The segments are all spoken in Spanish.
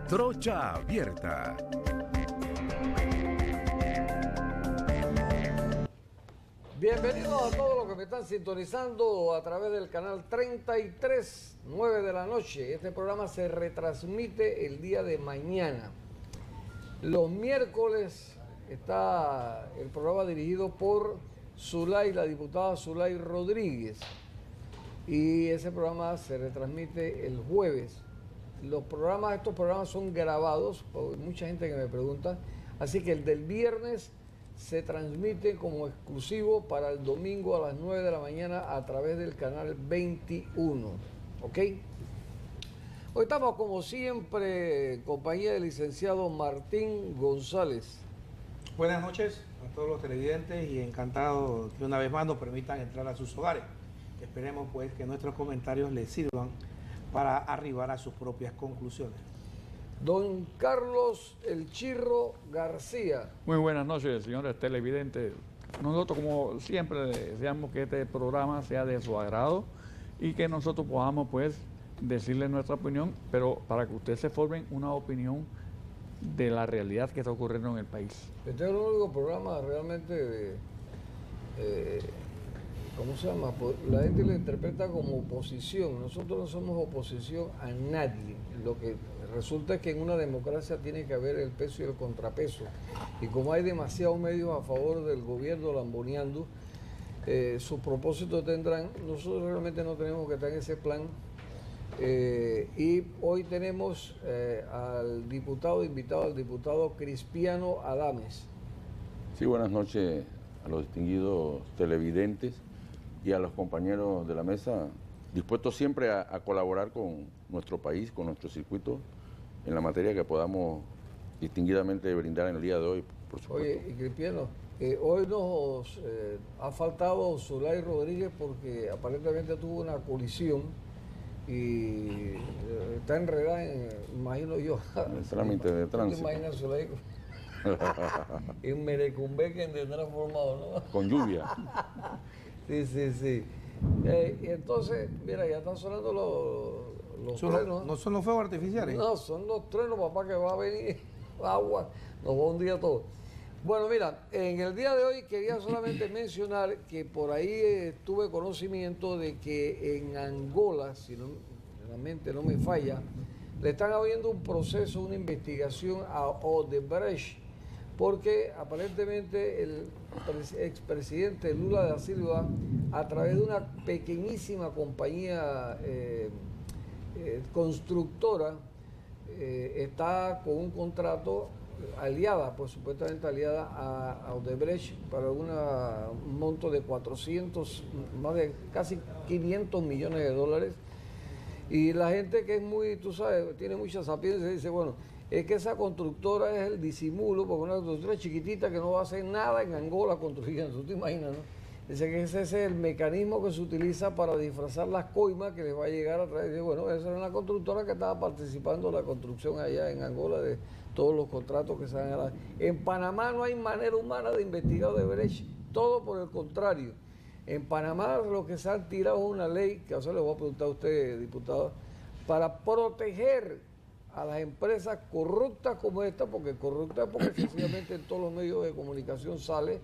Trocha Abierta. Bienvenidos a todos los que me están sintonizando a través del canal 33, 9 de la noche. Este programa se retransmite el día de mañana. Los miércoles está el programa dirigido por Zulay, la diputada Zulay Rodríguez. Y ese programa se retransmite el jueves. Estos programas son grabados, por mucha gente que me pregunta. Así que el del viernes se transmite como exclusivo para el domingo a las 9 de la mañana a través del canal 21. ¿Ok? Hoy estamos como siempre en compañía del licenciado Martín González. Buenas noches a todos los televidentes y encantado que una vez más nos permitan entrar a sus hogares. Esperemos pues que nuestros comentarios les sirvan para arribar a sus propias conclusiones. Don Carlos El Chirro García. Muy buenas noches, señores televidentes. Nosotros, como siempre, deseamos que este programa sea de su agrado y que nosotros podamos, pues, decirle nuestra opinión, pero para que ustedes se formen una opinión de la realidad que está ocurriendo en el país. Este es el único programa realmente de... ¿cómo se llama? La gente lo interpreta como oposición. Nosotros no somos oposición a nadie. Lo que resulta es que en una democracia tiene que haber el peso y el contrapeso. Y como hay demasiados medios a favor del gobierno lamboneando, sus propósitos tendrán. Nosotros realmente no tenemos que estar en ese plan. Y hoy tenemos al diputado Crispiano Adames. Sí, buenas noches a los distinguidos televidentes y a los compañeros de la mesa, dispuestos siempre a colaborar con nuestro país, con nuestro circuito, en la materia que podamos distinguidamente brindar en el día de hoy, por supuesto. Oye, y Cristiano, hoy nos ha faltado Zulay Rodríguez porque aparentemente tuvo una colisión y está enredada imagino yo. El trámite de tránsito. ¿Te imaginas Zulay? En Merecumbe que tendrá formado, ¿no? Con lluvia. Sí. Entonces, mira, ya están sonando los truenos. ¿No son los fuegos artificiales? No, son los truenos, papá, que va a venir agua, nos va a hundir todo. Bueno, mira, en el día de hoy quería solamente mencionar que por ahí tuve conocimiento de que en Angola, si no, la mente no me falla, le están abriendo un proceso, una investigación a Odebrecht, porque aparentemente el expresidente Lula da Silva, a través de una pequeñísima compañía constructora, está con un contrato aliada, pues supuestamente aliada a Odebrecht para un monto de 400, más de casi 500 millones de dólares. Y la gente que es muy, tú sabes, tiene mucha sapiencia, dice, bueno, es que esa constructora es el disimulo, porque una constructora chiquitita que no va a hacer nada en Angola construyendo, ¿tú te imaginas, no? Dice que ese es el mecanismo que se utiliza para disfrazar las coimas que les va a llegar a través de, bueno, esa era una constructora que estaba participando en la construcción allá en Angola de todos los contratos que se han dado. En Panamá no hay manera humana de investigar Odebrecht, todo por el contrario. En Panamá lo que se han tirado es una ley, que ahora le voy a preguntar a usted, diputado, para proteger a las empresas corruptas como esta, porque corrupta es porque sencillamente en todos los medios de comunicación sale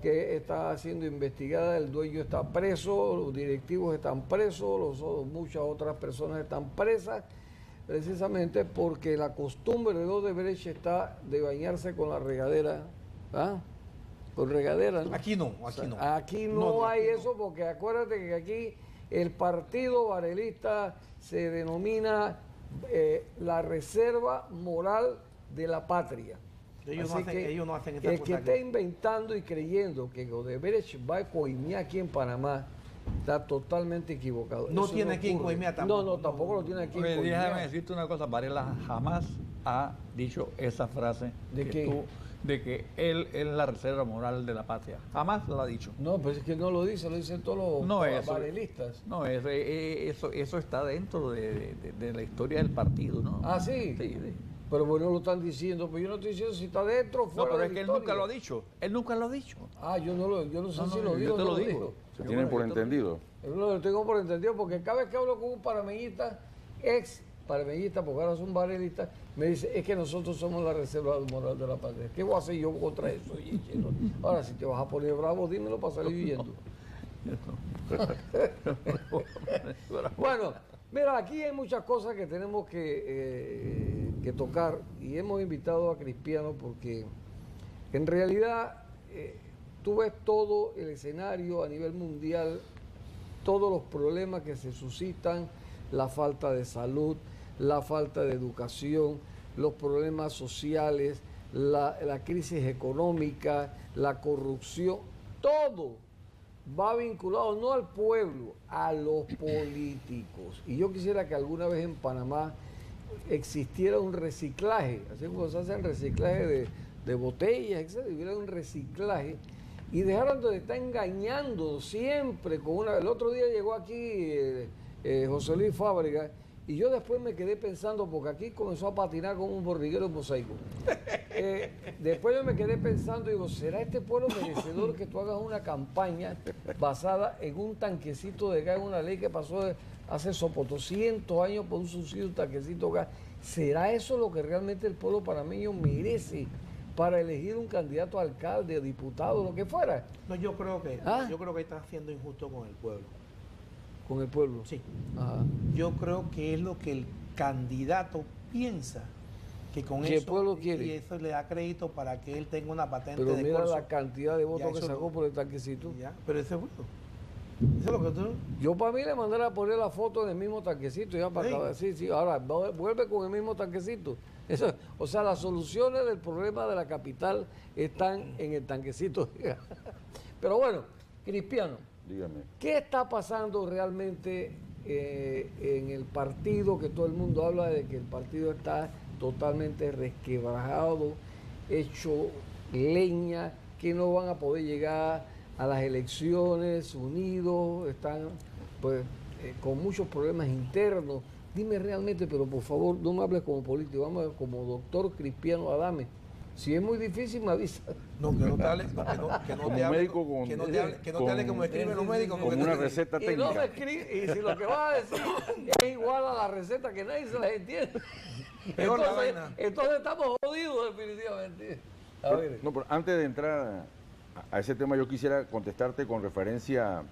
que está siendo investigada, el dueño está preso, los directivos están presos, muchas otras personas están presas, precisamente porque la costumbre de Odebrecht está de bañarse con la regadera, ¿ah? Con regadera, ¿no? Aquí no. Aquí no hay eso, porque acuérdate que aquí el partido varelista se denomina la reserva moral de la patria. Ellos no hacen esta el cosa que aquí. esté inventando y creyendo que Odebrecht va a coimear aquí en Panamá está totalmente equivocado. No Eso tiene aquí en Coimea tampoco. No, tampoco lo tiene aquí en Oye, Coimea. déjame decirte una cosa, Varela jamás ha dicho esa frase ¿De que qué? de que él es la reserva moral de la patria. Jamás lo ha dicho. No, pues es que no lo dice, lo dicen todos los varelistas. No, eso está dentro de la historia del partido, ¿no? Ah, ¿sí? Sí. Pero bueno, lo están diciendo, pues yo no estoy diciendo si está dentro o No, fuera pero de es la que él historia. nunca lo ha dicho. Él nunca lo ha dicho. Ah, yo no sé si lo yo digo. te o no lo digo. Se tienen por entendido. Yo lo tengo por entendido porque cada vez que hablo con un panameñista ex paremellistas, porque ahora son barelistas, me dice, es que nosotros somos la reserva moral de la patria. ¿Qué voy a hacer yo contra eso? Ahora, si te vas a poner bravo, dímelo para salir huyendo. Bueno, mira, aquí hay muchas cosas que tenemos que tocar y hemos invitado a Crispiano porque en realidad tú ves todo el escenario a nivel mundial, todos los problemas que se suscitan, la falta de salud, la falta de educación, los problemas sociales, la crisis económica, la corrupción, todo va vinculado no al pueblo, a los políticos. Y yo quisiera que alguna vez en Panamá existiera un reciclaje, así como se hace el reciclaje de botellas, etc., hubiera un reciclaje y dejaran de estar engañando siempre con una... El otro día llegó aquí José Luis Fábrega y yo después me quedé pensando, porque aquí comenzó a patinar como un borriguero en mosaico. Después yo me quedé pensando y digo, ¿será este pueblo merecedor que tú hagas una campaña basada en un tanquecito de gas, en una ley que pasó hace 200 años por un subsidio de tanquecito de gas? ¿Será eso lo que realmente el pueblo panameño merece para elegir un candidato a alcalde, diputado, lo que fuera? No, yo creo que está siendo injusto con el pueblo. ¿Con el pueblo? Sí. Ajá. Yo creo que es lo que el candidato piensa que con ¿Qué eso, pueblo quiere? y eso le da crédito para que él tenga una patente Pero de mira corso. la cantidad de votos Ya, que eso sacó no. por el tanquecito. Ya, pero ese es bueno. Eso es lo que tú... Yo para mí le mandara a poner la foto del mismo tanquecito, ya para Sí. acabar. Sí, ahora vuelve con el mismo tanquecito. Eso, o sea, las soluciones del problema de la capital están en el tanquecito. Pero bueno, Crispiano, Dígame. ¿qué está pasando realmente en el partido, que todo el mundo habla de que el partido está totalmente resquebrajado, hecho leña, que no van a poder llegar a las elecciones unidos, están pues con muchos problemas internos? Dime realmente, pero por favor, no me hables como político, vamos a ver como doctor Crispiano Adame. Si es muy difícil, me avisa. No, que no te hable, que no Como te hable, médico con- que no te hable, que no te hable como escriben los médicos. Como porque una tú- receta Y no me técnica. escribe, y si lo que vas a decir es igual a la receta que nadie se las entiende. Peor la vaina. Entonces estamos jodidos definitivamente. A ver. No, pero antes de entrar a ese tema, yo quisiera contestarte con referencia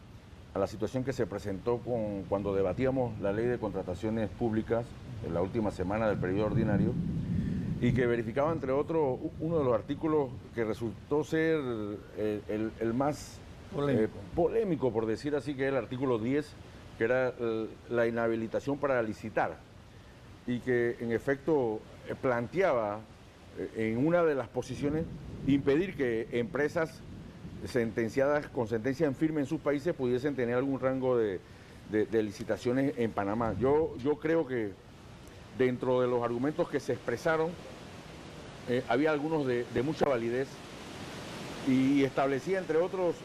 a la situación que se presentó cuando debatíamos la ley de contrataciones públicas en la última semana del periodo ordinario y que verificaba, entre otros, uno de los artículos que resultó ser el más polémico, por decir así, que es el artículo 10, que era la inhabilitación para licitar, y que en efecto planteaba en una de las posiciones impedir que empresas sentenciadas con sentencia en firme en sus países pudiesen tener algún rango de licitaciones en Panamá. Yo creo que dentro de los argumentos que se expresaron había algunos de mucha validez y establecía, entre otros,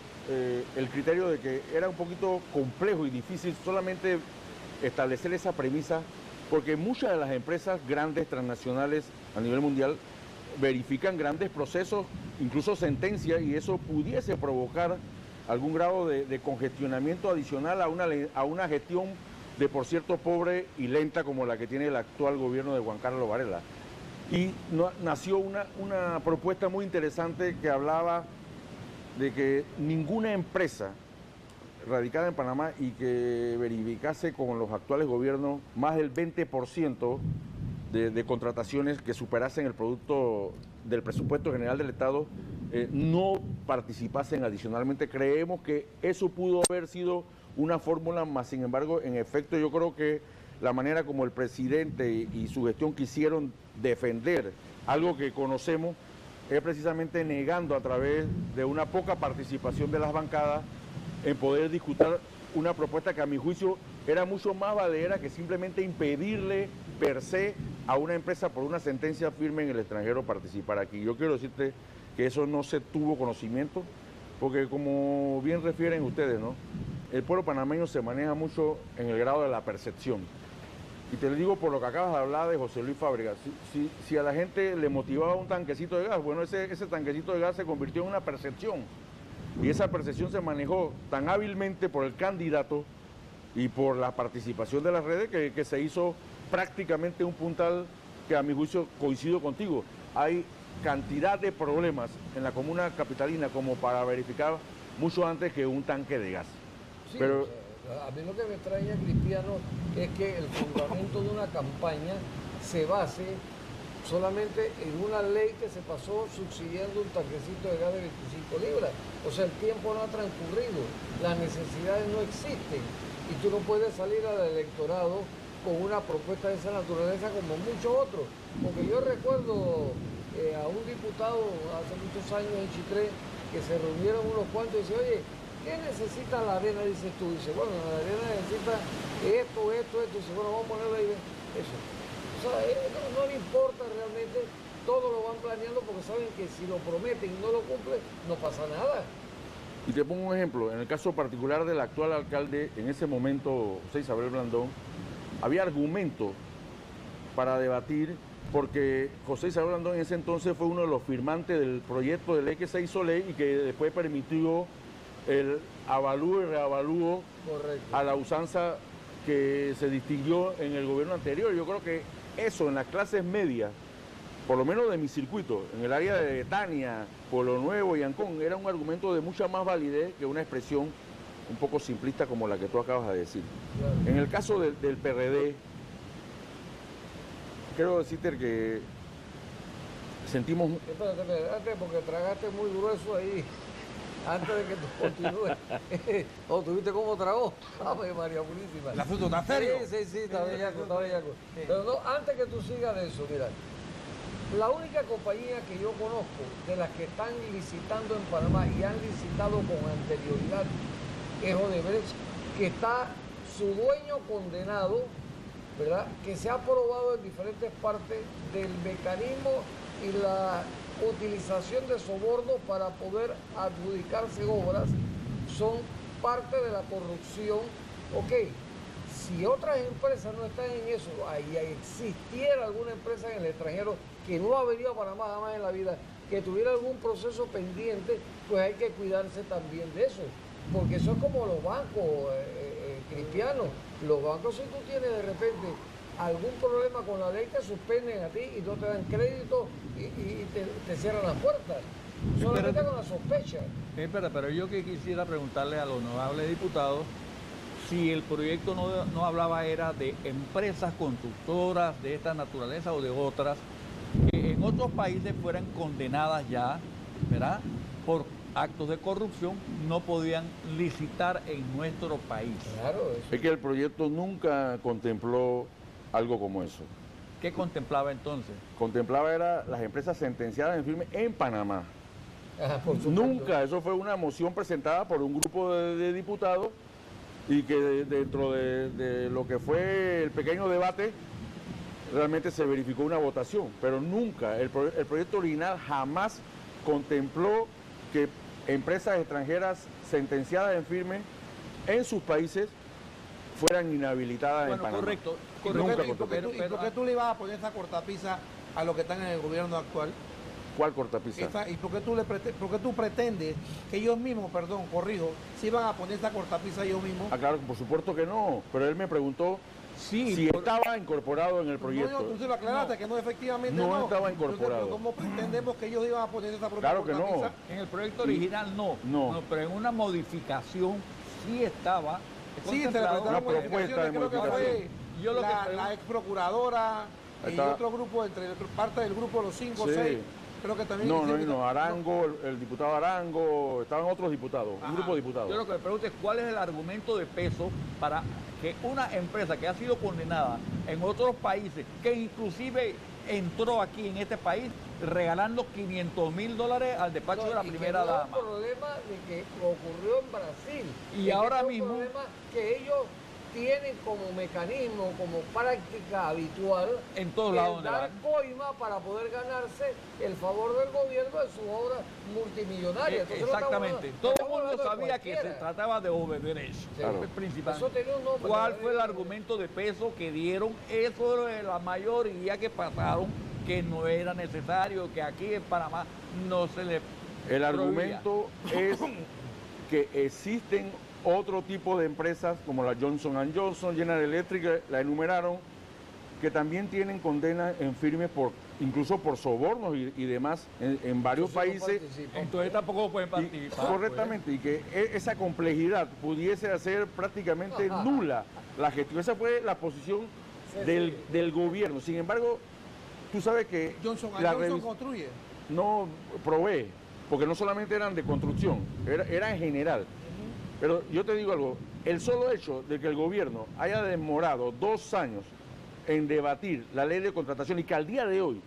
el criterio de que era un poquito complejo y difícil solamente establecer esa premisa, porque muchas de las empresas grandes transnacionales a nivel mundial verifican grandes procesos, incluso sentencias, y eso pudiese provocar algún grado de congestionamiento adicional a una gestión de por cierto pobre y lenta como la que tiene el actual gobierno de Juan Carlos Varela. Y nació una propuesta muy interesante que hablaba de que ninguna empresa radicada en Panamá y que verificase con los actuales gobiernos más del 20% de contrataciones que superasen el producto del presupuesto general del Estado, no participasen adicionalmente. Creemos que eso pudo haber sido una fórmula, más sin embargo, en efecto, yo creo que la manera como el presidente y su gestión quisieron defender algo que conocemos es precisamente negando a través de una poca participación de las bancadas en poder discutir una propuesta que a mi juicio era mucho más valedera que simplemente impedirle per se a una empresa por una sentencia firme en el extranjero participar aquí. Yo quiero decirte que eso no se tuvo conocimiento, porque como bien refieren ustedes, ¿no?, el pueblo panameño se maneja mucho en el grado de la percepción. Y te lo digo por lo que acabas de hablar de José Luis Fábrega. Si a la gente le motivaba un tanquecito de gas, bueno, ese tanquecito de gas se convirtió en una percepción. Y esa percepción se manejó tan hábilmente por el candidato y por la participación de las redes que se hizo prácticamente un puntal que a mi juicio coincido contigo. Hay cantidad de problemas en la comuna capitalina como para verificar mucho antes que un tanque de gas. Sí, Pero o sea, a mí lo que me extraña, Cristiano, es que el fundamento de una campaña se base solamente en una ley que se pasó subsidiando un tanquecito de gas de 25 libras. O sea, el tiempo no ha transcurrido, las necesidades no existen y tú no puedes salir al electorado con una propuesta de esa naturaleza como muchos otros. Porque yo recuerdo a un diputado hace muchos años en Chitré que se reunieron unos cuantos y dice, oye, ¿qué necesita la arena? Dices tú, dice, bueno, la arena necesita esto. Dice, bueno, vamos a ponerle ahí eso. O sea, no le importa realmente, todo lo van planeando porque saben que si lo prometen y no lo cumplen, no pasa nada. Y te pongo un ejemplo, en el caso particular del actual alcalde, en ese momento, José Isabel Blandón, había argumentos para debatir, porque José Isabel Blandón en ese entonces fue uno de los firmantes del proyecto de ley que se hizo ley y que después permitió el avalúo y reavalúo Correcto. a la usanza que se distinguió en el gobierno anterior. Yo creo que eso en las clases medias, por lo menos de mi circuito, en el área de Betania, Pueblo Nuevo y Ancón, era un argumento de mucha más validez que una expresión un poco simplista como la que tú acabas de decir. Claro. En el caso del PRD, quiero decirte que sentimos... Espérate, porque tragaste muy grueso ahí. Antes de que tú continúes. ¿O tuviste cómo tragó? Ave María Purísima. ¿El asunto está serio? Sí, está bellaco. Pero no, antes que tú sigas de eso, mira. La única compañía que yo conozco de las que están licitando en Panamá y han licitado con anterioridad es Odebrecht, que está su dueño condenado, ¿verdad? Que se ha probado en diferentes partes del mecanismo y la utilización de sobornos para poder adjudicarse obras son parte de la corrupción. Ok, si otras empresas no están en eso, ahí existiera alguna empresa en el extranjero que no ha venido a Panamá jamás en la vida, que tuviera algún proceso pendiente, pues hay que cuidarse también de eso, porque eso es como los bancos, Cristianos. Los bancos, si tú tienes de repente algún problema con la ley, te suspenden a ti y no te dan crédito y te cierran las puertas, solamente con la sospecha. Pero yo que quisiera preguntarle al honorable diputado si el proyecto no hablaba era de empresas constructoras de esta naturaleza o de otras que en otros países fueran condenadas ya, ¿verdad?, por actos de corrupción, no podían licitar en nuestro país. Claro, eso. Es que el proyecto nunca contempló algo como eso. ¿Qué contemplaba entonces? Contemplaba era las empresas sentenciadas en firme en Panamá. Ajá, por supuesto. Nunca, eso fue una moción presentada por un grupo de diputados y que dentro de lo que fue el pequeño debate realmente se verificó una votación, pero nunca, el proyecto original jamás contempló que empresas extranjeras sentenciadas en firme en sus países fueran inhabilitadas en Panamá. Correcto. Nunca ¿Y por qué tú le ibas a poner esa cortapisa a los que están en el gobierno actual? ¿Cuál cortapisa? ¿Y por qué tú pretendes que ellos mismos, si iban a poner esa cortapisa ellos mismos? Ah, claro, por supuesto que no, pero él me preguntó si estaba incorporado en el proyecto. No, tú se lo aclaraste, que no, efectivamente no. No estaba incorporado. Entonces, ¿cómo pretendemos que ellos iban a poner esa propia Claro que no. cortapisa? En el proyecto original no, pero en una modificación sí estaba. Sí, se le contemplado. Una presentaron propuesta de modificaciones, creo que modificación. fue Yo lo que la pregunto- ex procuradora y Está- otro grupo, parte del grupo de los 5 o Sí. 6, creo que también... No, Arango, el diputado Arango, estaban otros diputados, Ajá. un grupo de diputados. Yo lo que me pregunto es cuál es el argumento de peso para que una empresa que ha sido condenada en otros países, que inclusive entró aquí en este país regalando $500,000 al despacho de la Y que primera no es dama. un problema de que ocurrió en Brasil. Y Es que ahora es un mismo- problema que ellos tienen como mecanismo, como práctica habitual, En todos el lados donde dar van. coima para poder ganarse el favor del gobierno en sus obras multimillonarias. Entonces, no estamos Exactamente. hablando- Todo no el estamos mundo hablando de sabía que se cualquiera. trataba de Odebrecht, Claro. principalmente. Eso tenía un nombre. ¿Cuál fue el argumento de peso que dieron? Eso de la mayoría que pasaron, que no era necesario, que aquí en Panamá no se le El prohibía. argumento es que existen otro tipo de empresas como la Johnson & Johnson, General Electric, la enumeraron, que también tienen condenas en firme incluso por sobornos y demás en varios países. Entonces tampoco pueden participar. Correctamente, y que esa complejidad pudiese hacer prácticamente nula la gestión. Esa fue la posición del gobierno. Sin embargo, tú sabes que Johnson construye. no provee, porque no solamente eran de construcción, era en general. Pero yo te digo algo, el solo hecho de que el gobierno haya demorado 2 años en debatir la ley de contratación y que al día de hoy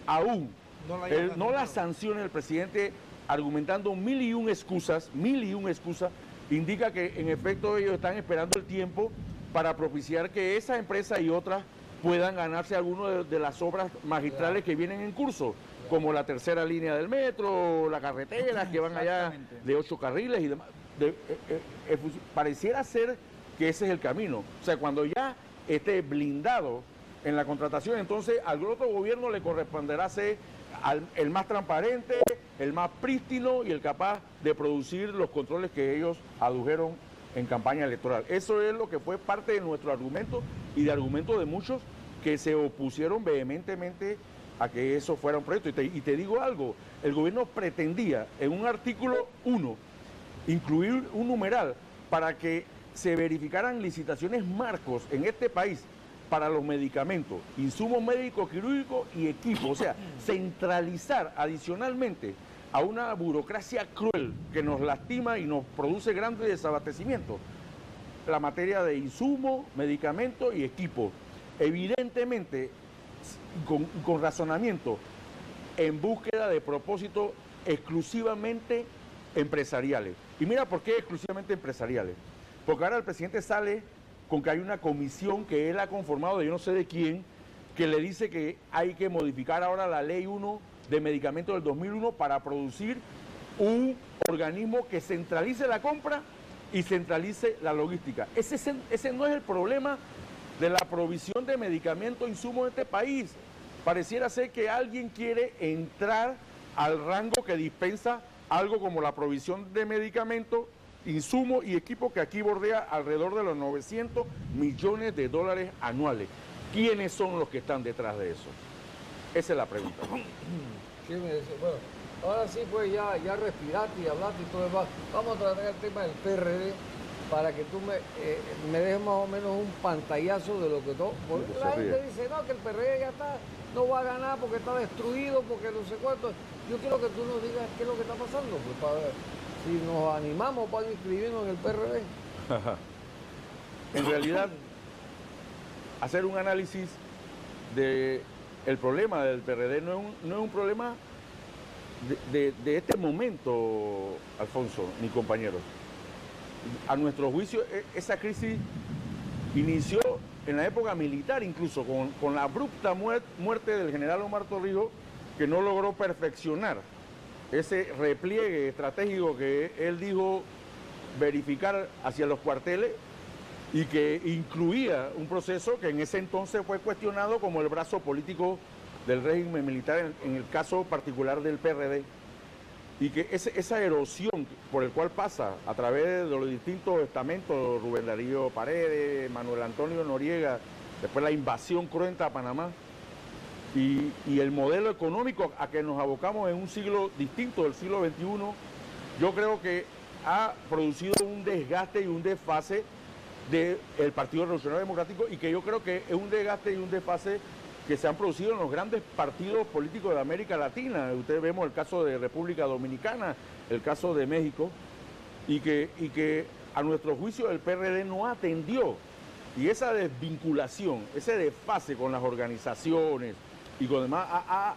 aún no la sancione el presidente argumentando 1001 excusas, indica que en efecto ellos están esperando el tiempo para propiciar que esa empresa y otras puedan ganarse algunas de las obras magistrales que vienen en curso, como la tercera línea del metro, las carreteras que van allá de 8 carriles y demás. Pareciera ser que ese es el camino. O sea, cuando ya esté blindado en la contratación, entonces al otro gobierno le corresponderá ser el más transparente, el más prístino y el capaz de producir los controles que ellos adujeron en campaña electoral. Eso es lo que fue parte de nuestro argumento y de argumento de muchos que se opusieron vehementemente a que eso fuera un proyecto. Y te digo algo, el gobierno pretendía en un artículo 1 incluir un numeral para que se verificaran licitaciones marcos en este país para los medicamentos, insumos médicos, quirúrgicos y equipos. O sea, centralizar adicionalmente a una burocracia cruel que nos lastima y nos produce grandes desabastecimientos la materia de insumos, medicamentos y equipos. Evidentemente, con razonamiento, en búsqueda de propósitos exclusivamente empresariales. Y mira por qué exclusivamente empresariales. Porque ahora el presidente sale con que hay una comisión que él ha conformado de yo no sé de quién, que le dice que hay que modificar ahora la ley 1 de medicamentos del 2001 para producir un organismo que centralice la compra y centralice la logística. Ese no es el problema de la provisión de medicamentos e insumos en este país. Pareciera ser que alguien quiere entrar al rango que dispensa algo como la provisión de medicamentos, insumos y equipos que aquí bordea alrededor de los 900 millones de dólares anuales. ¿Quiénes son los que están detrás de eso? Esa es la pregunta. Sí, me dice, bueno, ahora sí, pues ya respiraste y hablaste y todo lo demás. Vamos a tratar el tema del PRD para que tú me dejes más o menos un pantallazo de lo que todo. Porque la gente dice, no, que el PRD ya está, no va a ganar porque está destruido, porque no sé cuánto. Yo quiero que tú nos digas qué es lo que está pasando, pues para ver si nos animamos para inscribirnos en el PRD. En realidad, hacer un análisis del problema del PRD no es un problema de este momento, Alfonso, ni compañeros. A nuestro juicio, esa crisis inició en la época militar, incluso con la abrupta muerte del general Omar Torrijos, que no logró perfeccionar ese repliegue estratégico que él dijo verificar hacia los cuarteles y que incluía un proceso que en ese entonces fue cuestionado como el brazo político del régimen militar en el caso particular del PRD, y que esa erosión por el cual pasa a través de los distintos estamentos, Rubén Darío Paredes, Manuel Antonio Noriega, después la invasión cruenta a Panamá, y el modelo económico a que nos abocamos en un siglo distinto del siglo XXI, yo creo que ha producido un desgaste y un desfase del Partido Revolucionario Democrático, y que yo creo que es un desgaste y un desfase que se han producido en los grandes partidos políticos de América Latina. Ustedes vemos el caso de República Dominicana, el caso de México, y que a nuestro juicio el PRD no atendió. Y esa desvinculación, ese desfase con las organizaciones y con demás, ha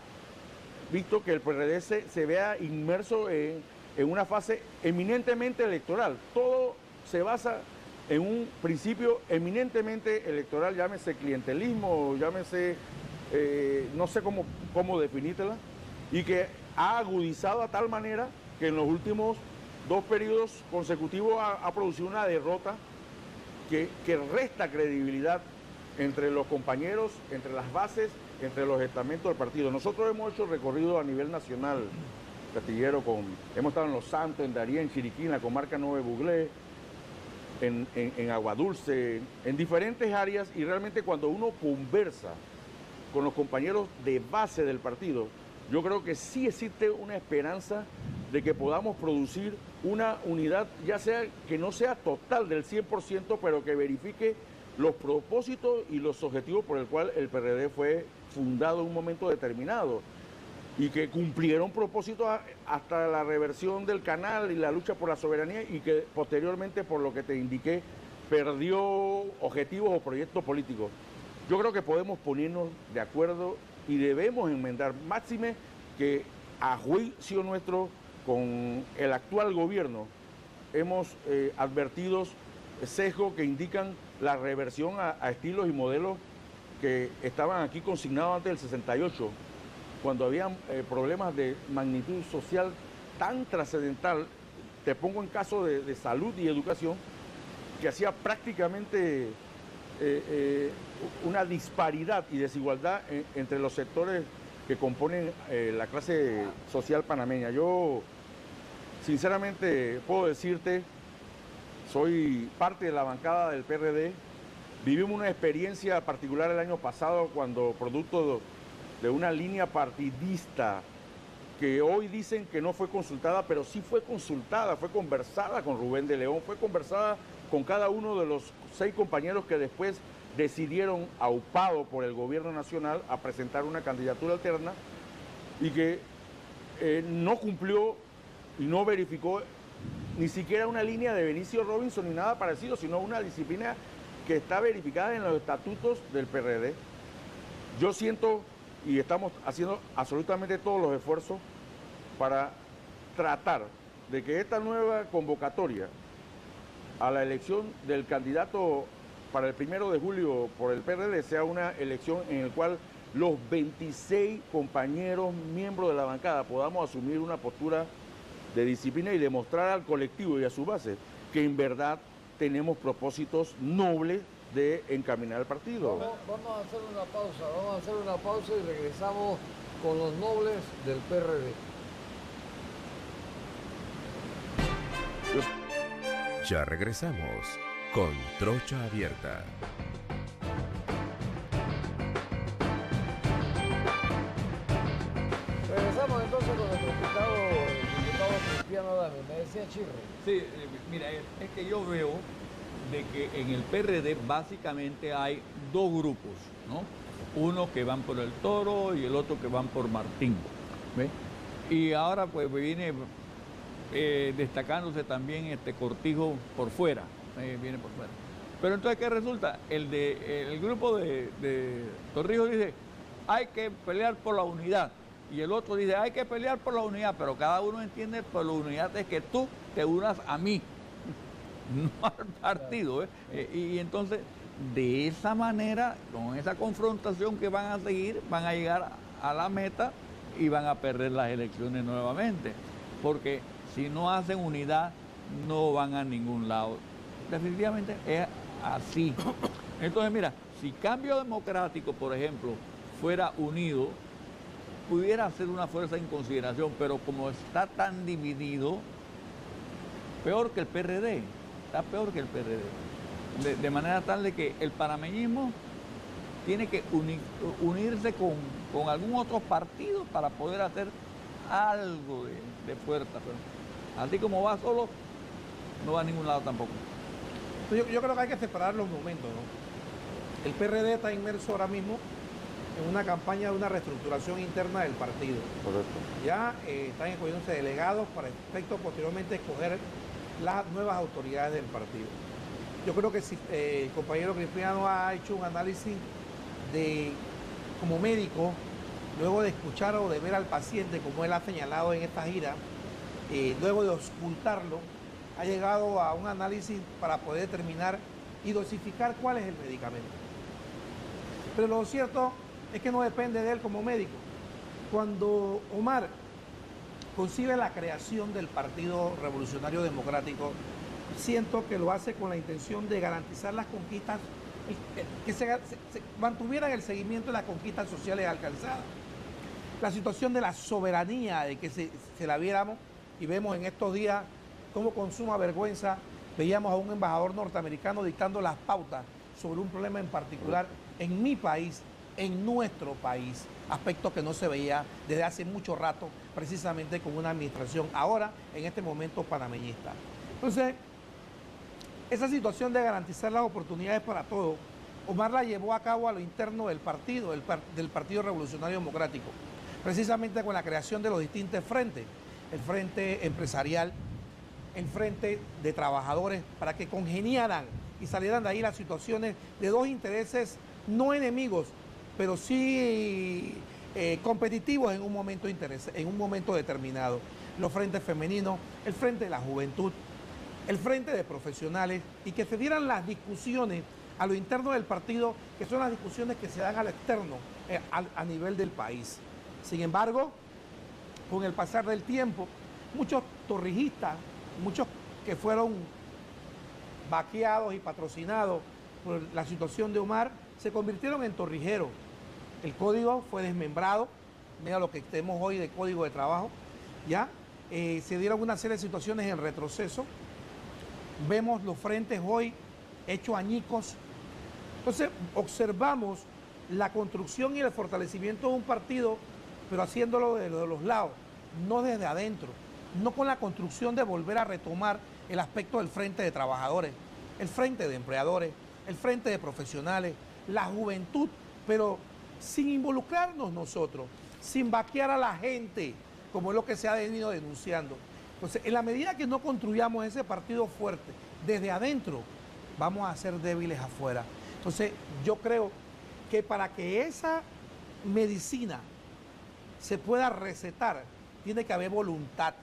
visto que el PRD se vea inmerso en una fase eminentemente electoral. Todo se basa en un principio eminentemente electoral, llámese clientelismo, llámese, no sé cómo definírtela, y que ha agudizado a tal manera que en los últimos 2 periodos consecutivos ha producido una derrota que resta credibilidad entre los compañeros, entre las bases, entre los estamentos del partido. Nosotros hemos hecho recorrido a nivel nacional, Castillero, hemos estado en Los Santos, en Darién, en Chiriquí, en la comarca Nueve Buglé, en Aguadulce, en diferentes áreas, y realmente cuando uno conversa con los compañeros de base del partido, yo creo que sí existe una esperanza de que podamos producir una unidad, ya sea que no sea total del 100%, pero que verifique los propósitos y los objetivos por el cual el PRD fue fundado en un momento determinado y que cumplieron propósitos hasta la reversión del canal y la lucha por la soberanía, y que posteriormente, por lo que te indiqué, perdió objetivos o proyectos políticos. Yo creo que podemos ponernos de acuerdo y debemos enmendar, máxime que a juicio nuestro con el actual gobierno hemos advertido sesgos que indican la reversión a estilos y modelos que estaban aquí consignados antes del 68, cuando había problemas de magnitud social tan trascendental. Te pongo en caso de salud y educación, que hacía prácticamente una disparidad y desigualdad entre los sectores que componen la clase social panameña. Yo, sinceramente, puedo decirte, soy parte de la bancada del PRD. Vivimos una experiencia particular el año pasado cuando, producto de una línea partidista que hoy dicen que no fue consultada, pero sí fue consultada, fue conversada con Rubén de León, fue conversada con cada uno de los 6 compañeros que después decidieron, aupado por el gobierno nacional, a presentar una candidatura alterna, y que no cumplió y no verificó ni siquiera una línea de Benicio Robinson ni nada parecido, sino una disciplina que está verificada en los estatutos del PRD. Yo siento, y estamos haciendo absolutamente todos los esfuerzos para tratar de que esta nueva convocatoria a la elección del candidato para el 1 de julio por el PRD sea una elección en la cual los 26 compañeros miembros de la bancada podamos asumir una postura de disciplina y demostrar al colectivo y a su base que en verdad tenemos propósitos nobles de encaminar el partido. Vamos a hacer una pausa y regresamos con los nobles del PRD. Ya regresamos con Trocha Abierta. Regresamos entonces con nuestro el diputado Cristiano Adame. Me decía Chirre. Sí, mira, es que yo veo de que en el PRD básicamente hay 2 grupos, ¿no? Uno que van por el Toro y el otro que van por Martín, ¿ves? Y ahora pues viene destacándose también Cortijo por fuera, viene por fuera. Pero entonces, ¿qué resulta? El grupo de Torrijos dice, hay que pelear por la unidad. Y el otro dice, hay que pelear por la unidad, pero cada uno entiende por la unidad es que tú te unas a mí, no al partido. Y entonces, de esa manera, con esa confrontación que van a seguir, van a llegar a la meta y van a perder las elecciones nuevamente. Porque si no hacen unidad, no van a ningún lado. Definitivamente es así. Entonces, mira, si Cambio Democrático, por ejemplo, fuera unido, pudiera ser una fuerza en consideración, pero como está tan dividido, peor que el PRD, está peor que el PRD. De manera tal de que el panameñismo tiene que unirse con algún otro partido para poder hacer algo de fuerza. Pero así como va solo, no va a ningún lado tampoco. Yo creo que hay que separar los momentos, ¿no? El PRD está inmerso ahora mismo en una campaña de una reestructuración interna del partido. Correcto. Ya están escogiéndose delegados para efecto posteriormente escoger las nuevas autoridades del partido. Yo creo que si el compañero Cristiano ha hecho un análisis como médico, luego de escuchar o de ver al paciente, como él ha señalado en esta gira, luego de auscultarlo, ha llegado a un análisis para poder determinar y dosificar cuál es el medicamento. Pero lo cierto es que no depende de él como médico. Cuando Omar concibe la creación del Partido Revolucionario Democrático, siento que lo hace con la intención de garantizar las conquistas, que se mantuvieran el seguimiento de las conquistas sociales alcanzadas. La situación de la soberanía, de que se la viéramos, y vemos en estos días cómo con suma vergüenza veíamos a un embajador norteamericano dictando las pautas sobre un problema en particular en mi país, en nuestro país, aspecto que no se veía desde hace mucho rato, precisamente con una administración ahora, en este momento, panameñista. Entonces, esa situación de garantizar las oportunidades para todos, Omar la llevó a cabo a lo interno del partido, del Partido Revolucionario Democrático, precisamente con la creación de los distintos frentes, el frente empresarial, el frente de trabajadores, para que congeniaran y salieran de ahí las situaciones de dos intereses no enemigos, pero sí competitivos en un momento determinado. Los frentes femeninos, el frente de la juventud, el frente de profesionales, y que se dieran las discusiones a lo interno del partido, que son las discusiones que se dan al externo, a nivel del país. Sin embargo, con el pasar del tiempo, muchos torrijistas, muchos que fueron vaqueados y patrocinados por la situación de Omar, se convirtieron en torrijeros. El código fue desmembrado, mira lo que tenemos hoy de código de trabajo, ¿ya? Se dieron una serie de situaciones en retroceso. Vemos los frentes hoy hechos añicos. Entonces, observamos la construcción y el fortalecimiento de un partido, pero haciéndolo de los lados, no desde adentro, no con la construcción de volver a retomar el aspecto del frente de trabajadores, el frente de empleadores, el frente de profesionales, la juventud, pero sin involucrarnos nosotros, sin vaquear a la gente, como es lo que se ha venido denunciando. Entonces, en la medida que no construyamos ese partido fuerte desde adentro, vamos a ser débiles afuera. Entonces, yo creo que para que esa medicina se pueda recetar, tiene que haber voluntad.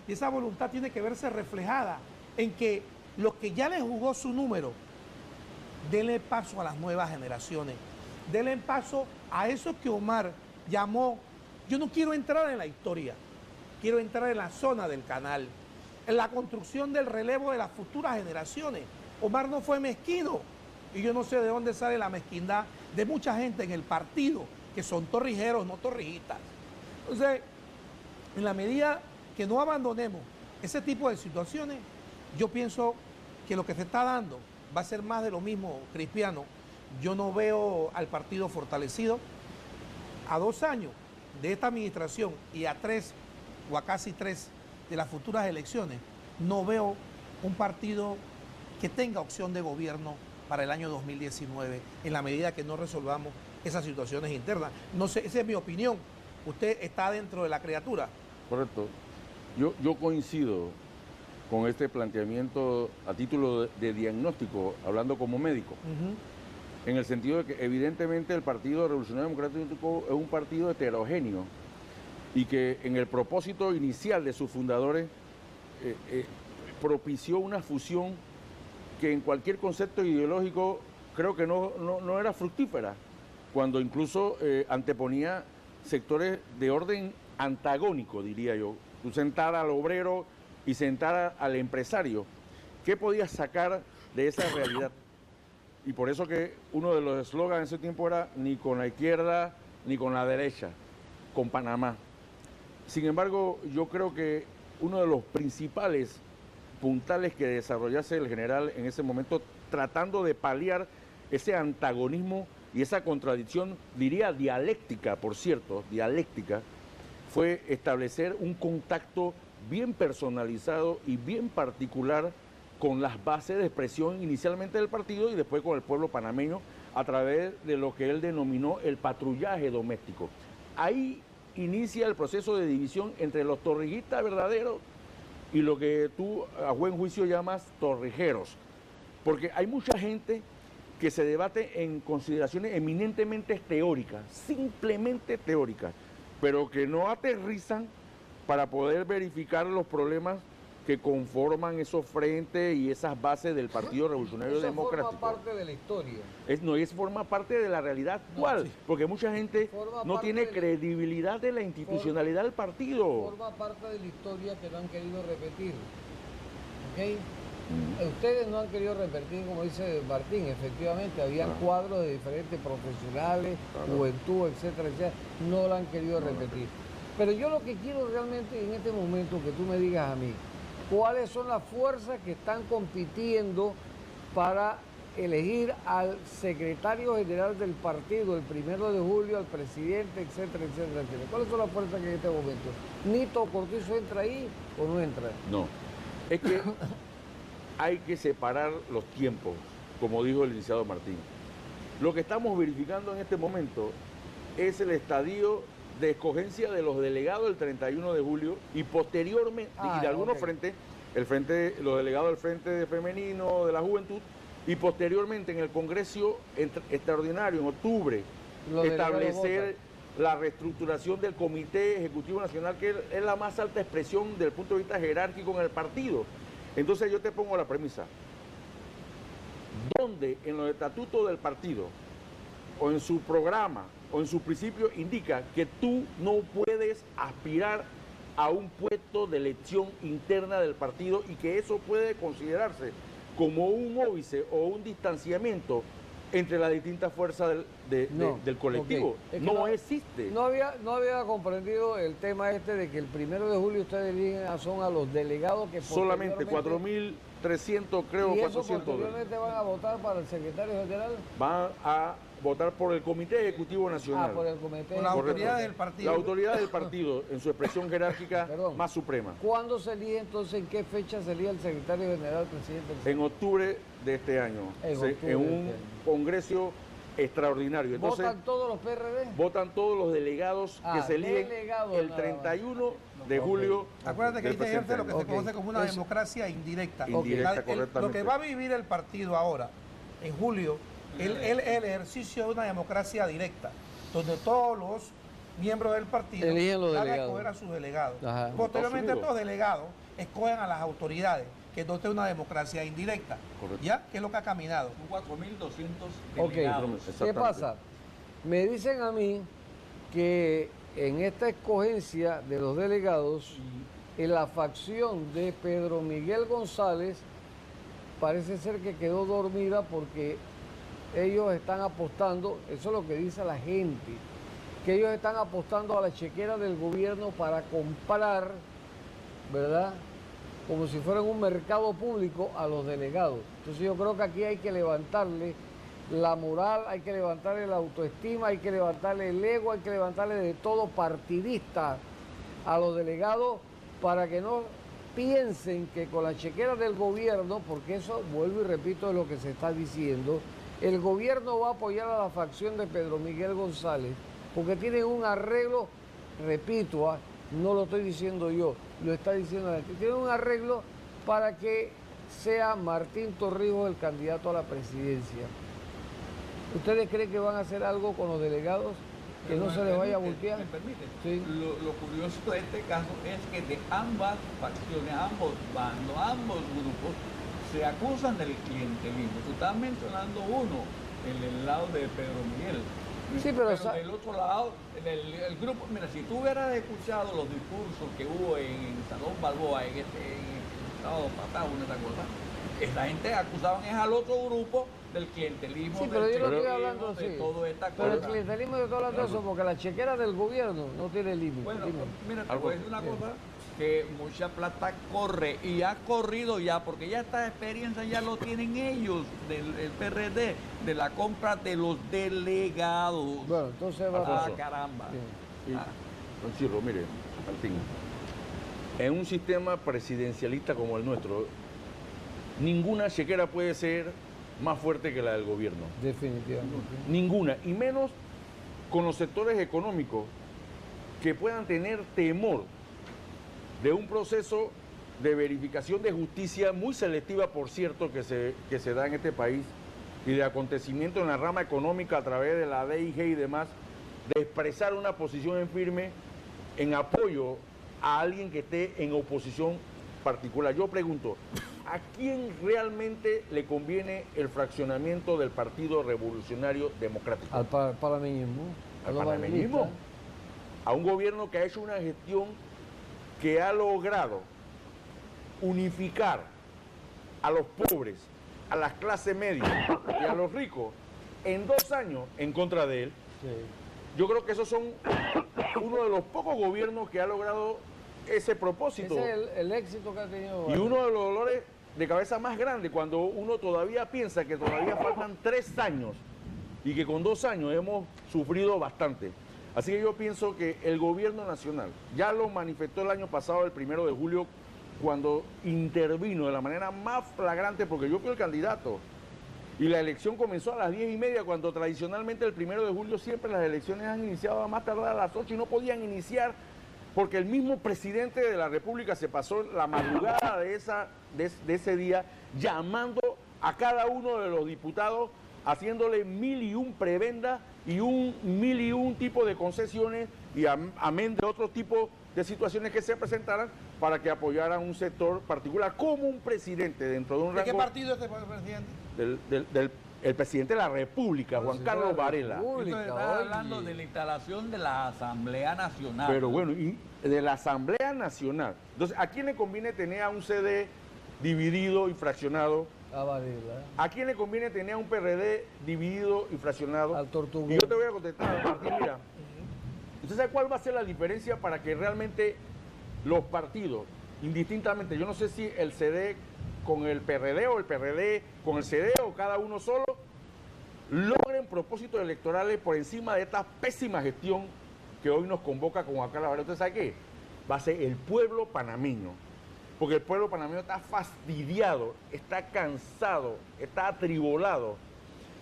Y esa voluntad tiene que verse reflejada en que los que ya les jugó su número, denle paso a las nuevas generaciones, denle paso a eso que Omar llamó, yo no quiero entrar en la historia, quiero entrar en la zona del canal, en la construcción del relevo de las futuras generaciones. Omar no fue mezquino, y yo no sé de dónde sale la mezquindad de mucha gente en el partido, que son torrijeros, no torrijistas. Entonces, en la medida que no abandonemos ese tipo de situaciones, yo pienso que lo que se está dando va a ser más de lo mismo, Cristiano. Yo no veo al partido fortalecido. A 2 años de esta administración y a 3 o a casi 3 de las futuras elecciones, no veo un partido que tenga opción de gobierno para el año 2019, en la medida que no resolvamos esas situaciones internas. No sé, esa es mi opinión. Usted está dentro de la criatura. Correcto. Yo coincido con este planteamiento a título de diagnóstico, hablando como médico, en el sentido de que evidentemente el Partido Revolucionario Democrático es un partido heterogéneo y que en el propósito inicial de sus fundadores propició una fusión que en cualquier concepto ideológico creo que no era fructífera, cuando incluso anteponía sectores de orden antagónico, diría yo. Tú sentar al obrero y sentar al empresario, ¿qué podías sacar de esa realidad? Y por eso que uno de los eslogans en ese tiempo era ni con la izquierda ni con la derecha, con Panamá. Sin embargo, yo creo que uno de los principales puntales que desarrollase el general en ese momento, tratando de paliar ese antagonismo y esa contradicción, diría dialéctica, por cierto, dialéctica, fue establecer un contacto bien personalizado y bien particular con las bases de expresión inicialmente del partido y después con el pueblo panameño a través de lo que él denominó el patrullaje doméstico. Ahí inicia el proceso de división entre los torrijistas verdaderos y lo que tú a buen juicio llamas torrijeros, porque hay mucha gente que se debate en consideraciones eminentemente teóricas, simplemente teóricas, pero que no aterrizan para poder verificar los problemas que conforman esos frentes y esas bases del Partido Revolucionario Democrático. Forma parte de la historia. Eso forma parte de la realidad actual, porque mucha gente no tiene credibilidad de la institucionalidad del partido. Forma parte de la historia que no han querido repetir. ¿Okay? Ustedes no han querido repetir, como dice Martín, efectivamente, habían cuadros de diferentes profesionales, juventud, etcétera, etcétera, no lo han querido repetir. Pero yo lo que quiero realmente en este momento que tú me digas a mí, ¿cuáles son las fuerzas que están compitiendo para elegir al secretario general del partido el 1 de julio, al presidente, etcétera, etcétera, etcétera. ¿Cuáles son las fuerzas que en este momento? ¿Nito Cortizo entra ahí o no entra? No, es que hay que separar los tiempos, como dijo el licenciado Martín. Lo que estamos verificando en este momento es el estadio de escogencia de los delegados el 31 de julio y posteriormente, y de algunos frentes, los delegados del Frente Femenino, de la Juventud, y posteriormente en el Congreso Extraordinario en octubre, establecer la reestructuración del Comité Ejecutivo Nacional, que es la más alta expresión desde el punto de vista jerárquico en el partido. Entonces yo te pongo la premisa. ¿Dónde en los estatutos del partido, o en su programa, o en sus principios, indica que tú no puedes aspirar a un puesto de elección interna del partido y que eso puede considerarse como un óbice o un distanciamiento entre las distintas fuerzas del colectivo? Okay. No existe. No había comprendido el tema este de que el 1 de julio ustedes eligen son a los delegados que solamente 4.300, creo, ¿y 400. eso posteriormente van a votar para el secretario general? Van a votar por el Comité Ejecutivo Nacional. Por el Comité. Por la autoridad del partido. La autoridad del partido en su expresión jerárquica más suprema. ¿Cuándo se elige entonces, en qué fecha se elige el secretario general, presidente? En octubre de este año, en un congreso extraordinario. Entonces, ¿votan todos los PRD? Votan todos los delegados que se eligen el 31 de julio. Acuérdate que ahí te ejerce lo que se conoce como una democracia indirecta. Correctamente. Lo que va a vivir el partido ahora, en julio, el ejercicio de una democracia directa, donde todos los miembros del partido van a escoger a sus delegados. Ajá. Posteriormente estos delegados escogen a las autoridades, que entonces es una democracia indirecta. Correcto. ¿Ya? ¿Qué es lo que ha caminado? 4.200 delegados. ¿Qué pasa? Me dicen a mí que en esta escogencia de los delegados, en la facción de Pedro Miguel González, parece ser que quedó dormida porque ellos están apostando, eso es lo que dice la gente, que ellos están apostando a la chequera del gobierno para comprar, ¿verdad?, como si fueran un mercado público a los delegados. Entonces yo creo que aquí hay que levantarle la moral, hay que levantarle la autoestima, hay que levantarle el ego, hay que levantarle de todo partidista a los delegados para que no piensen que con la chequera del gobierno, porque eso, vuelvo y repito, es lo que se está diciendo, el gobierno va a apoyar a la facción de Pedro Miguel González, porque tienen un arreglo, repito, no lo estoy diciendo yo, lo está diciendo la gente, tienen un arreglo para que sea Martín Torrijos el candidato a la presidencia. ¿Ustedes creen que van a hacer algo con los delegados? Que no se les vaya a voltear. ¿Me permite? Sí. Lo curioso de este caso es que de ambas facciones, ambos bandos, ambos grupos, se acusan del clientelismo. Tú estás mencionando uno, el lado de Pedro Miguel. Sí, pero del otro lado, el grupo, mira, si tú hubieras escuchado los discursos que hubo en Salón Balboa en el sábado pasado, una cosa, esta gente acusaban es al otro grupo del clientelismo. Sí, pero yo no estoy hablando de así. Todo esta pero cosa. el clientelismo de todo hablando eso, porque la chequera del gobierno no tiene límite. Bueno, mira, te voy a decir una cosa, que mucha plata corre y ha corrido ya, porque ya esta experiencia ya lo tienen ellos, del PRD, de la compra de los delegados. Bueno, entonces va a caramba. Don Chirro, mire, Martín, en un sistema presidencialista como el nuestro, ninguna chequera puede ser más fuerte que la del gobierno. Definitivamente. Ninguna, y menos con los sectores económicos que puedan tener temor de un proceso de verificación de justicia muy selectiva, por cierto, que se da en este país, y de acontecimientos en la rama económica a través de la DIG y demás, de expresar una posición en firme en apoyo a alguien que esté en oposición particular. Yo pregunto, ¿a quién realmente le conviene el fraccionamiento del Partido Revolucionario Democrático? Al panameñismo. ¿Al panameñismo? A un gobierno que ha hecho una gestión que ha logrado unificar a los pobres, a las clases medias y a los ricos en 2 años en contra de él. Sí. Yo creo que esos son uno de los pocos gobiernos que ha logrado ese propósito. Ese es el éxito que ha tenido. Y uno de los dolores de cabeza más grande cuando uno todavía piensa que todavía faltan 3 años y que con 2 años hemos sufrido bastante. Así que yo pienso que el gobierno nacional ya lo manifestó el año pasado, el 1 de julio, cuando intervino de la manera más flagrante, porque yo fui el candidato. Y la elección comenzó a las 10:30, cuando tradicionalmente el 1 de julio siempre las elecciones han iniciado a más tardar a las 8 y no podían iniciar porque el mismo presidente de la República se pasó la madrugada de ese día llamando a cada uno de los diputados, haciéndole 1001 prebendas y 1001 tipo de concesiones y amén de otro tipo de situaciones que se presentaran para que apoyaran un sector particular como un presidente dentro de un rango. ¿De qué partido es este presidente? El presidente de la República, Juan Carlos Varela. Entonces, está hablando de la instalación de la Asamblea Nacional. Pero bueno, y de la Asamblea Nacional. Entonces, ¿a quién le conviene tener a un CD dividido y fraccionado? A Varela. ¿A quién le conviene tener a un PRD dividido y fraccionado? Al Tortugón. Y yo te voy a contestar, Martín, mira. ¿Usted sabe cuál va a ser la diferencia para que realmente los partidos, indistintamente, yo no sé si el CD con el PRD o el PRD con el CD o cada uno solo, logren propósitos electorales por encima de esta pésima gestión que hoy nos convoca con Juan Carlos Varela? ¿Usted sabe qué? Va a ser el pueblo panameño. Porque el pueblo panameño está fastidiado, está cansado, está atribolado.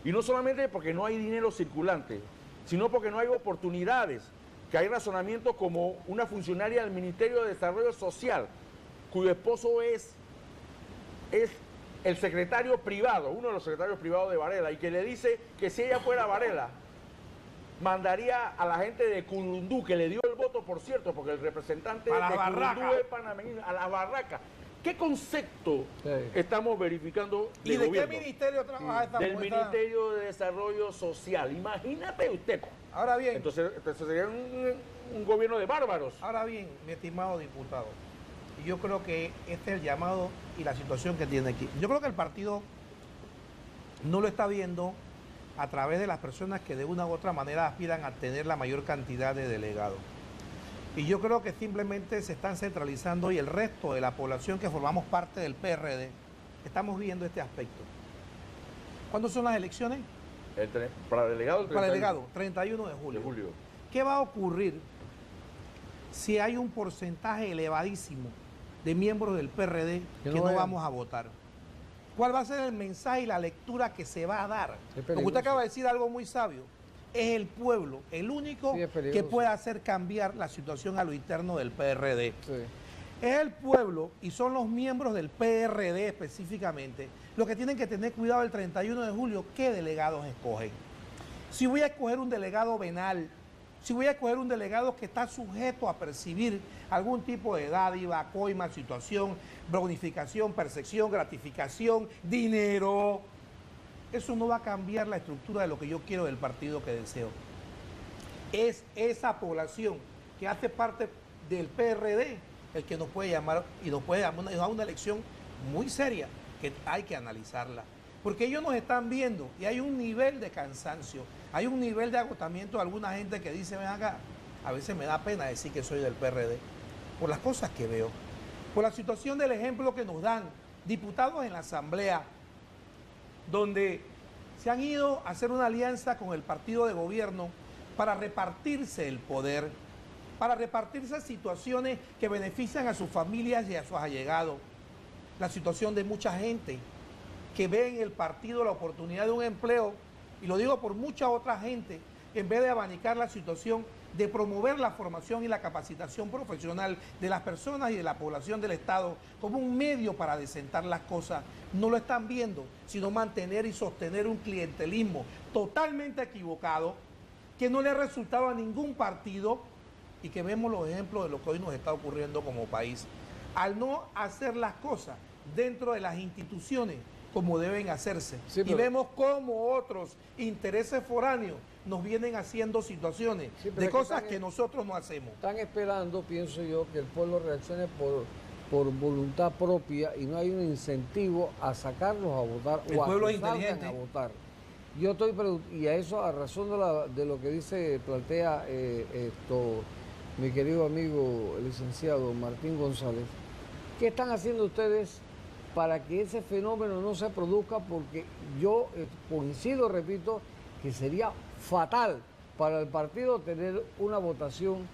Y no solamente porque no hay dinero circulante, sino porque no hay oportunidades, que hay razonamientos como una funcionaria del Ministerio de Desarrollo Social, cuyo esposo es el secretario privado, uno de los secretarios privados de Varela, y que le dice que si ella fuera Varela, mandaría a la gente de Curundú, que le dio el voto, por cierto, porque el representante de Curundú es panameño, a las barracas. ¿Qué concepto estamos verificando de ¿Y de gobierno? qué ministerio trabaja esta Del muestra? Ministerio de Desarrollo Social. Imagínate usted. Ahora bien, Entonces sería un gobierno de bárbaros. ahora bien, mi estimado diputado, yo creo que este es el llamado y la situación que tiene aquí. Yo creo que el partido no lo está viendo a través de las personas que de una u otra manera aspiran a tener la mayor cantidad de delegados. Y yo creo que simplemente se están centralizando y el resto de la población que formamos parte del PRD estamos viendo este aspecto. ¿Cuándo son las elecciones? Para delegado, Para delegado, 31 de julio. ¿Qué va a ocurrir si hay un porcentaje elevadísimo de miembros del PRD que no vamos a votar? ¿Cuál va a ser el mensaje y la lectura que se va a dar? Porque usted acaba de decir algo muy sabio. Es el pueblo el único que puede hacer cambiar la situación a lo interno del PRD. Sí. Es el pueblo y son los miembros del PRD específicamente los que tienen que tener cuidado el 31 de julio qué delegados escogen. Si voy a escoger un delegado venal, si voy a escoger un delegado que está sujeto a percibir algún tipo de dádiva, coima, situación, bonificación, percepción, gratificación, dinero, eso no va a cambiar la estructura de lo que yo quiero del partido que deseo. Es esa población que hace parte del PRD el que nos puede llamar y nos puede dar una elección muy seria que hay que analizarla. Porque ellos nos están viendo y hay un nivel de cansancio, hay un nivel de agotamiento de alguna gente que dice, ven acá, a veces me da pena decir que soy del PRD, por las cosas que veo, por la situación del ejemplo que nos dan diputados en la Asamblea, donde se han ido a hacer una alianza con el partido de gobierno para repartirse el poder, para repartirse situaciones que benefician a sus familias y a sus allegados. La situación de mucha gente que ve en el partido la oportunidad de un empleo, y lo digo por mucha otra gente, en vez de abanicar la situación de promover la formación y la capacitación profesional de las personas y de la población del Estado como un medio para desentar las cosas, no lo están viendo, sino mantener y sostener un clientelismo totalmente equivocado que no le ha resultado a ningún partido y que vemos los ejemplos de lo que hoy nos está ocurriendo como país. Al no hacer las cosas dentro de las instituciones como deben hacerse. Sí, y vemos cómo otros intereses foráneos nos vienen haciendo situaciones de cosas que nosotros no hacemos. Están esperando, pienso yo, que el pueblo reaccione por voluntad propia y no hay un incentivo a sacarlos a votar el o pueblo a es que salgan inteligente a votar. Yo estoy y a eso, a razón de lo que plantea mi querido amigo el licenciado Martín González, ¿qué están haciendo ustedes para que ese fenómeno no se produzca, porque yo coincido, repito, que sería fatal para el partido tener una votación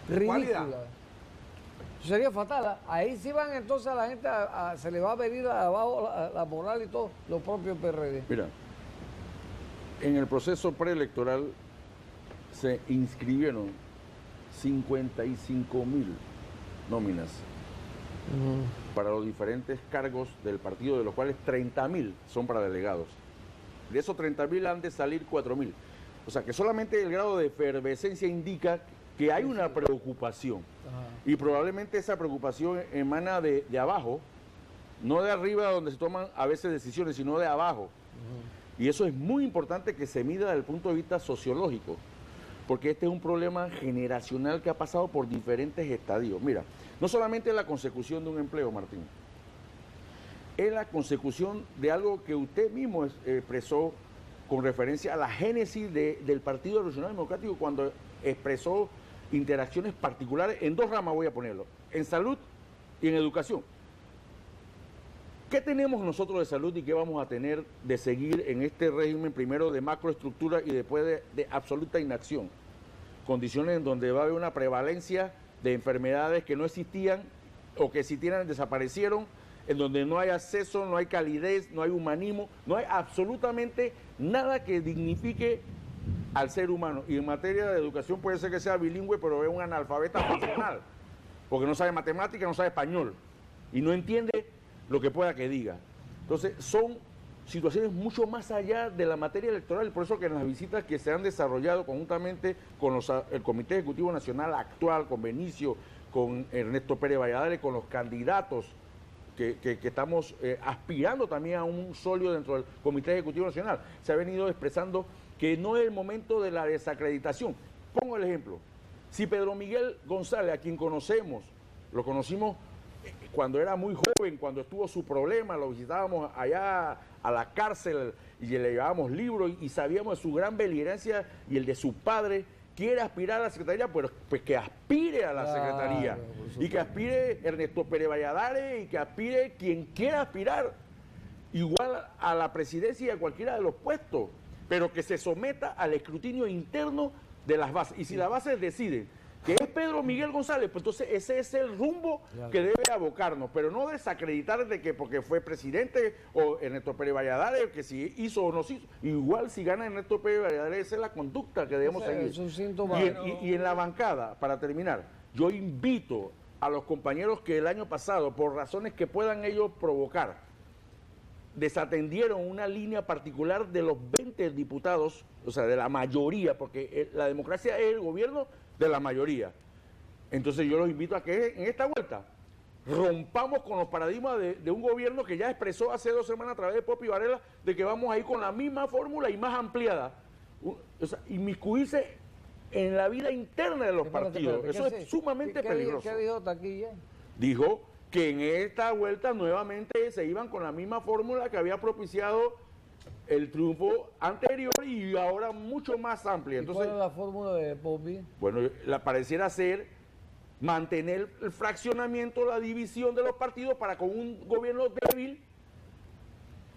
ridícula. Sería fatal. Ahí sí van entonces a la gente, se le va a venir abajo la moral y todo, los propios PRD. Mira, en el proceso preelectoral se inscribieron 55.000 nóminas para los diferentes cargos del partido, de los cuales 30.000 son para delegados. De esos 30.000 han de salir 4.000. O sea que solamente el grado de efervescencia indica que hay una preocupación. Y probablemente esa preocupación emana de abajo, no de arriba donde se toman a veces decisiones, sino de abajo. Y eso es muy importante que se mida desde el punto de vista sociológico, porque este es un problema generacional que ha pasado por diferentes estadios. Mira, no solamente es la consecución de un empleo, Martín, es la consecución de algo que usted mismo expresó con referencia a la génesis del Partido Revolucionario Democrático, cuando expresó interacciones particulares en dos ramas, voy a ponerlo, en salud y en educación. ¿Qué tenemos nosotros de salud y qué vamos a tener de seguir en este régimen, primero de macroestructura y después de absoluta inacción? Condiciones en donde va a haber una prevalencia de enfermedades que no existían o que existieran desaparecieron, en donde no hay acceso, no hay calidez, no hay humanismo, no hay absolutamente nada que dignifique al ser humano. Y en materia de educación puede ser que sea bilingüe, pero es un analfabeta funcional, porque no sabe matemática, no sabe español y no entiende lo que pueda que diga. Entonces son situaciones mucho más allá de la materia electoral, y por eso que en las visitas que se han desarrollado conjuntamente con el Comité Ejecutivo Nacional actual, con Benicio, con Ernesto Pérez Valladares, con los candidatos que estamos aspirando también a un solio dentro del Comité Ejecutivo Nacional, se ha venido expresando que no es el momento de la desacreditación. Pongo el ejemplo. Si Pedro Miguel González, a quien conocemos, lo conocimos cuando era muy joven, cuando estuvo su problema, lo visitábamos allá a la cárcel y le llevábamos libros y sabíamos de su gran beligerancia y el de su padre, quiere aspirar a la secretaría, pues que aspire a la secretaría. Y que aspire Ernesto Pérez Valladares y que aspire quien quiera aspirar, igual a la presidencia y a cualquiera de los puestos, pero que se someta al escrutinio interno de las bases. Y si las bases deciden que es Pedro Miguel González, pues entonces ese es el rumbo que debe abocarnos, pero no desacreditar de que porque fue presidente o Ernesto Pérez Valladares, que si hizo o no hizo. Igual si gana Ernesto Pérez Valladares, esa es la conducta que debemos seguir. Y en la bancada, para terminar, yo invito a los compañeros que el año pasado, por razones que puedan ellos provocar, desatendieron una línea particular de los 20 diputados, o sea, de la mayoría, porque la democracia es el gobierno de la mayoría. Entonces yo los invito a que en esta vuelta rompamos con los paradigmas de un gobierno que ya expresó hace 2 semanas a través de Popi Varela de que vamos a ir con la misma fórmula y más ampliada. O sea, inmiscuirse en la vida interna de los partidos. Eso es sumamente peligroso. ¿Qué dijo Taquilla? Dijo que en esta vuelta nuevamente se iban con la misma fórmula que había propiciado el triunfo anterior y ahora mucho más amplia. Entonces, ¿cuál es la fórmula de Popi? Bueno, pareciera ser mantener el fraccionamiento, la división de los partidos para con un gobierno débil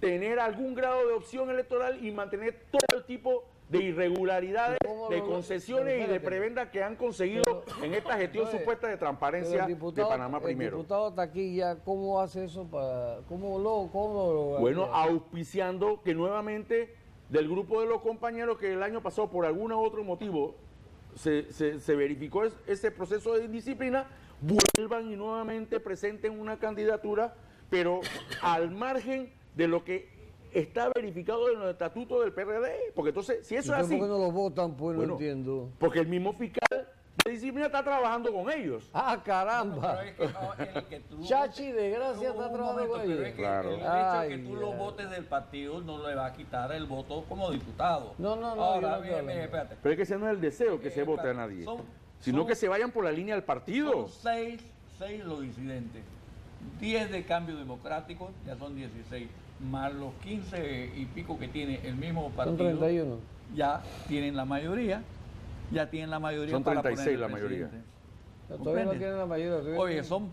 tener algún grado de opción electoral y mantener todo el tipo de irregularidades, de concesiones y de prebendas que han conseguido en esta gestión supuesta de transparencia de Panamá Primero. El diputado Taquilla, ¿cómo hace eso? ¿Cómo lo Bueno, auspiciando que nuevamente del grupo de los compañeros que el año pasado por algún otro motivo se verificó ese proceso de indisciplina, vuelvan y nuevamente presenten una candidatura, pero al margen de lo que está verificado en los estatutos del PRD, porque entonces, si eso es así... ¿Por qué no lo votan? Pues bueno, no entiendo. Porque el mismo fiscal de disciplina está trabajando con ellos. ¡Ah, caramba! Chachi, de gracia está trabajando con ellos. Pero es que el hecho de que tú lo votes del partido no le va a quitar el voto como diputado. No. Ahora, espérate. Pero es que ese no es el deseo que se vote a nadie, sino que se vayan por la línea del partido. Son 6 los disidentes. 10 de Cambio Democrático, ya son 16. Más los 15 y pico que tiene el mismo partido. Son 31. Ya tienen la mayoría. Son 36 la mayoría. Todavía no tienen la mayoría. Oye, son...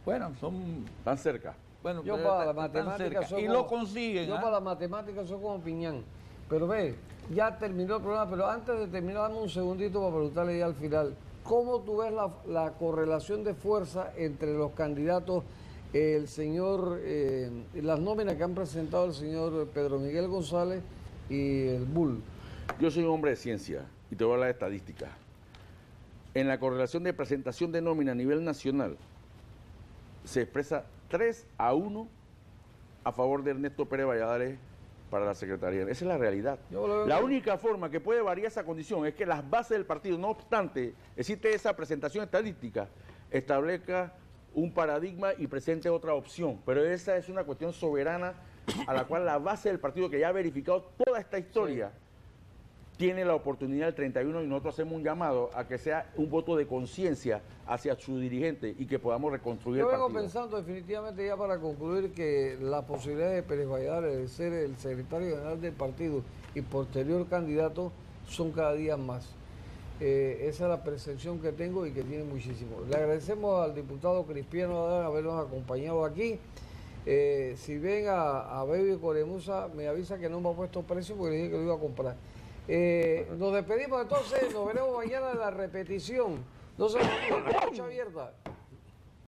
Están cerca. Bueno, Yo pero para la están matemática cerca. soy Y como- lo consiguen. Yo ¿ah? para la matemática soy como Piñán. Pero ve, ya terminó el programa, pero antes de terminar, dame un segundito para preguntarle ya al final. ¿Cómo tú ves la correlación de fuerza entre los candidatos, el señor, las nóminas que han presentado el señor Pedro Miguel González y el Bull? Yo soy un hombre de ciencia y te voy a hablar de estadística. En la correlación de presentación de nómina a nivel nacional se expresa 3-1 a favor de Ernesto Pérez Valladares para la Secretaría. Esa es la realidad. Yo lo veo La bien. única forma que puede variar esa condición es que las bases del partido, no obstante existe esa presentación estadística, establezca un paradigma y presente otra opción. Pero esa es una cuestión soberana a la cual la base del partido, que ya ha verificado toda esta historia, tiene la oportunidad del 31, y nosotros hacemos un llamado a que sea un voto de conciencia hacia su dirigente y que podamos reconstruir Yo el vengo partido. pensando definitivamente, ya para concluir, que las posibilidades de Pérez Valladares de ser el secretario general del partido y posterior candidato son cada día más. Esa es la percepción que tengo y que tiene muchísimo. Le agradecemos al diputado Cristiano Adán habernos acompañado aquí. Si ven a Baby Coremusa, me avisa que no me ha puesto precio porque le dije que lo iba a comprar. Nos despedimos entonces, nos veremos mañana en la repetición. No se olviden, Trocha Abierta.